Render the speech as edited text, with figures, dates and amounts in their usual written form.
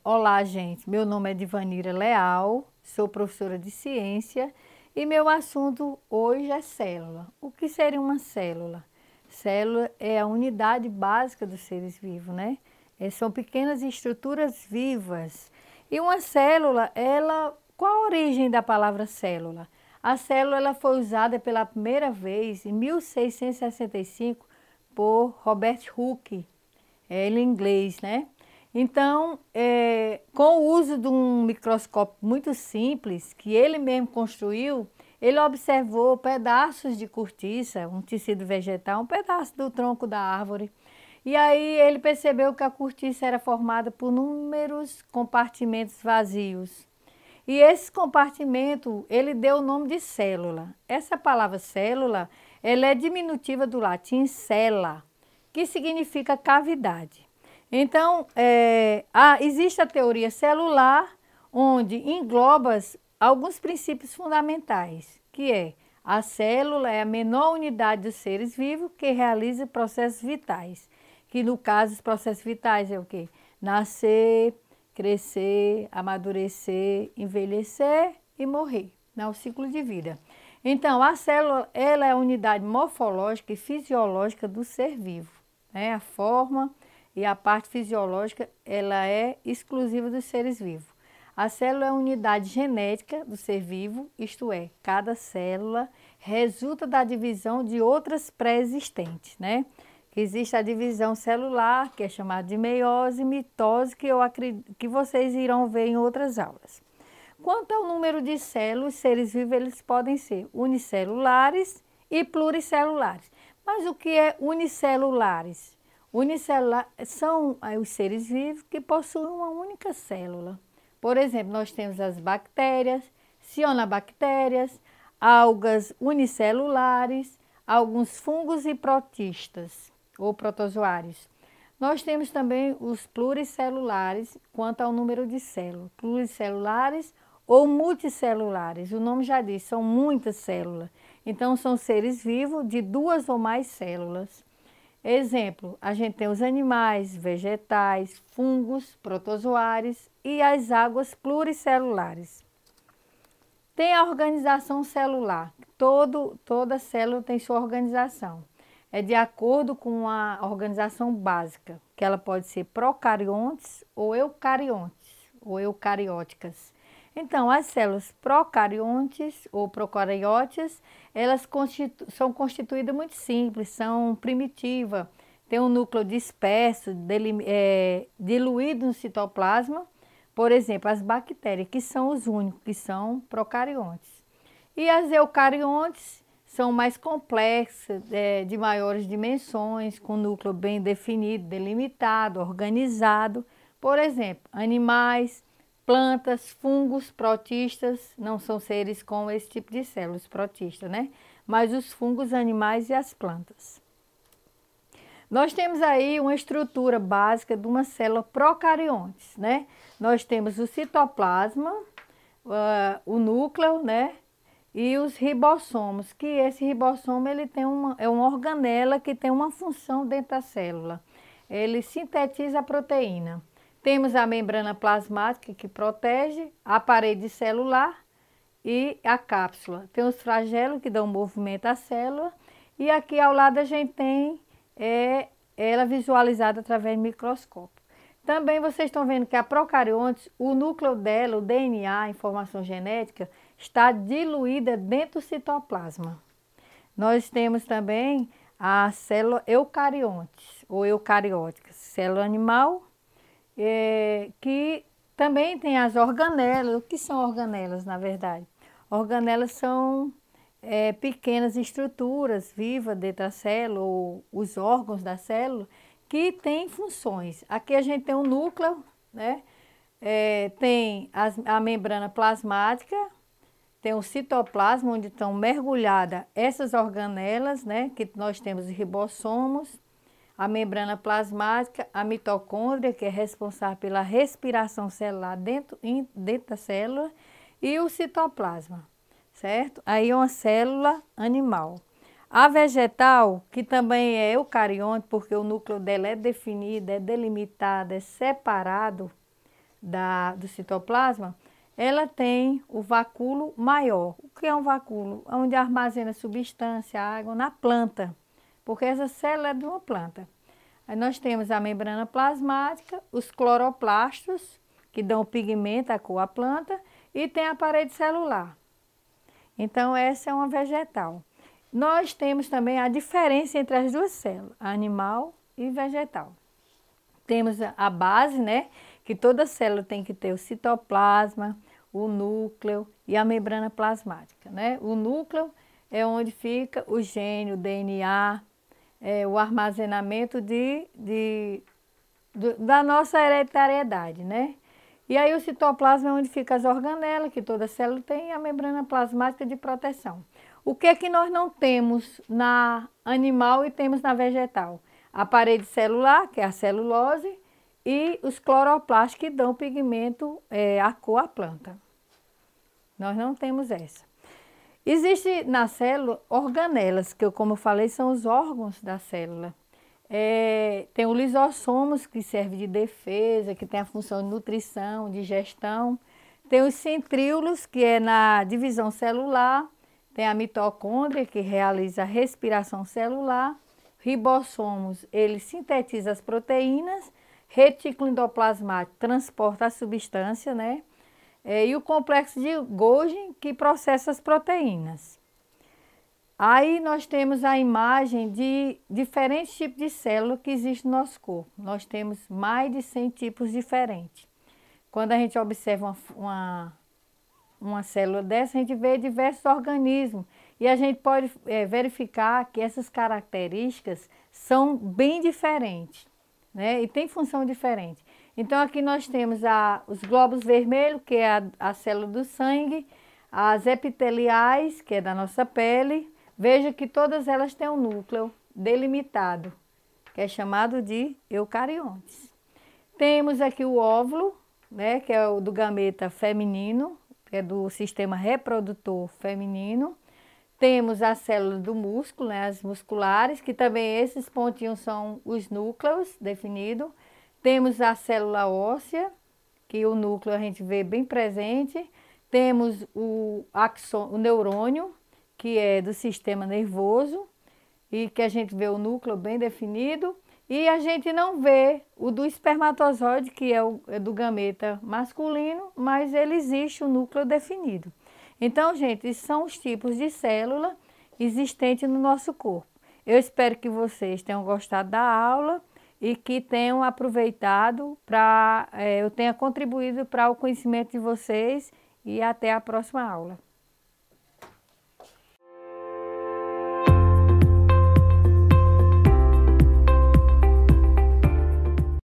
Olá, gente. Meu nome é Divanira Leal, sou professora de ciência e meu assunto hoje é célula. O que seria uma célula? Célula é a unidade básica dos seres vivos, né? São pequenas estruturas vivas. E uma célula, qual a origem da palavra célula? A célula ela foi usada pela primeira vez em 1665 por Robert Hooke, ele em inglês, né? Então, com o uso de um microscópio muito simples, que ele mesmo construiu, ele observou pedaços de cortiça, um tecido vegetal, um pedaço do tronco da árvore. E aí ele percebeu que a cortiça era formada por inúmeros compartimentos vazios. E esse compartimento, ele deu o nome de célula. Essa palavra célula, ela é diminutiva do latim cella, que significa cavidade. Então, existe a teoria celular, onde engloba alguns princípios fundamentais, que é a célula é a menor unidade dos seres vivos que realiza processos vitais, que no caso os processos vitais é o quê? Nascer, crescer, amadurecer, envelhecer e morrer, né? O ciclo de vida. Então, a célula ela é a unidade morfológica e fisiológica do ser vivo, né? A forma e a parte fisiológica ela é exclusiva dos seres vivos. A célula é a unidade genética do ser vivo, isto é, cada célula resulta da divisão de outras pré-existentes, né? Que existe a divisão celular, que é chamada de meiose, e mitose, que eu acredito que vocês irão ver em outras aulas. Quanto ao número de células, seres vivos eles podem ser unicelulares e pluricelulares. Mas o que é unicelulares? Unicelular são os seres vivos que possuem uma única célula. Por exemplo, nós temos as bactérias, cianobactérias, algas unicelulares, alguns fungos e protistas ou protozoários. Nós temos também os pluricelulares, quanto ao número de células, pluricelulares ou multicelulares. O nome já diz, são muitas células. Então, são seres vivos de duas ou mais células. Exemplo, a gente tem os animais, vegetais, fungos, protozoários e as águas pluricelulares. Tem a organização celular. Toda célula tem sua organização. É de acordo com a organização básica, que ela pode ser procariontes ou eucarióticas. Então, as células procariontes ou procarióticas, elas são constituídas muito simples, são primitivas, tem um núcleo disperso, diluído no citoplasma. Por exemplo, as bactérias, que são os únicos, que são procariontes. E as eucariontes são mais complexas, de maiores dimensões, com núcleo bem definido, delimitado, organizado. Por exemplo, animais, plantas, fungos, protistas, não são seres com esse tipo de células protistas, né? Mas os fungos, animais e as plantas. Nós temos aí uma estrutura básica de uma célula procariontes, né? Nós temos o citoplasma, o núcleo, né? E os ribossomos, que esse ribossomo ele tem uma organela que tem uma função dentro da célula. Ele sintetiza a proteína. Temos a membrana plasmática que protege, a parede celular e a cápsula. Tem os flagelos que dão movimento à célula e aqui ao lado a gente tem ela visualizada através do microscópio. Também vocês estão vendo que a procariontes, o núcleo dela, o DNA, a informação genética, está diluída dentro do citoplasma. Nós temos também a célula eucariontes ou eucarióticas, célula animal, que também tem as organelas. O que são organelas, na verdade? Organelas são pequenas estruturas vivas dentro da célula, ou os órgãos da célula, que têm funções. Aqui a gente tem um núcleo, né? Tem a membrana plasmática, tem o citoplasma, onde estão mergulhadas essas organelas, né? Que nós temos os ribossomos, a membrana plasmática, a mitocôndria, que é responsável pela respiração celular dentro da célula, e o citoplasma, certo? Aí é uma célula animal. A vegetal, que também é eucarionte, porque o núcleo dela é definido, é delimitado, é separado do citoplasma, ela tem o vacúolo maior. O que é um vacúolo? É onde armazena substância, água na planta, porque essa célula é de uma planta. Aí nós temos a membrana plasmática, os cloroplastos, que dão o pigmento, a cor à planta, e tem a parede celular. Então, essa é uma vegetal. Nós temos também a diferença entre as duas células, animal e vegetal. Temos a base, né? Que toda célula tem que ter o citoplasma, o núcleo e a membrana plasmática, né? O núcleo é onde fica o gene, o DNA, o armazenamento da nossa hereditariedade, né? E aí o citoplasma é onde ficam as organelas, que toda célula tem, e a membrana plasmática de proteção. O que é que nós não temos na animal e temos na vegetal? A parede celular, que é a celulose, e os cloroplastos que dão pigmento, a cor à planta. Nós não temos essa. Existe na célula organelas, que como eu falei, são os órgãos da célula. Tem o lisossomos, que serve de defesa, que tem a função de nutrição, digestão. Tem os centríolos, que é na divisão celular. Tem a mitocôndria, que realiza a respiração celular. Ribossomos, ele sintetiza as proteínas. Retículo endoplasmático transporta a substância, né? E o complexo de Golgi, que processa as proteínas. Aí nós temos a imagem de diferentes tipos de células que existem no nosso corpo. Nós temos mais de 100 tipos diferentes. Quando a gente observa uma célula dessa, a gente vê diversos organismos. E a gente pode verificar que essas características são bem diferentes, né? E tem função diferente. Então aqui nós temos os glóbulos vermelhos, que é a célula do sangue, as epiteliais, que é da nossa pele. Veja que todas elas têm um núcleo delimitado, que é chamado de eucariontes. Temos aqui o óvulo, né, que é o do gameta feminino, que é do sistema reprodutor feminino. Temos a célula do músculo, né, as musculares, que também esses pontinhos são os núcleos definidos. Temos a célula óssea, que o núcleo a gente vê bem presente. Temos o neurônio, que é do sistema nervoso, e que a gente vê o núcleo bem definido. E a gente não vê o do espermatozoide, que é do gameta masculino, mas ele existe o núcleo definido. Então, gente, esses são os tipos de célula existentes no nosso corpo. Eu espero que vocês tenham gostado da aula e que tenham aproveitado eu tenha contribuído para o conhecimento de vocês, e até a próxima aula.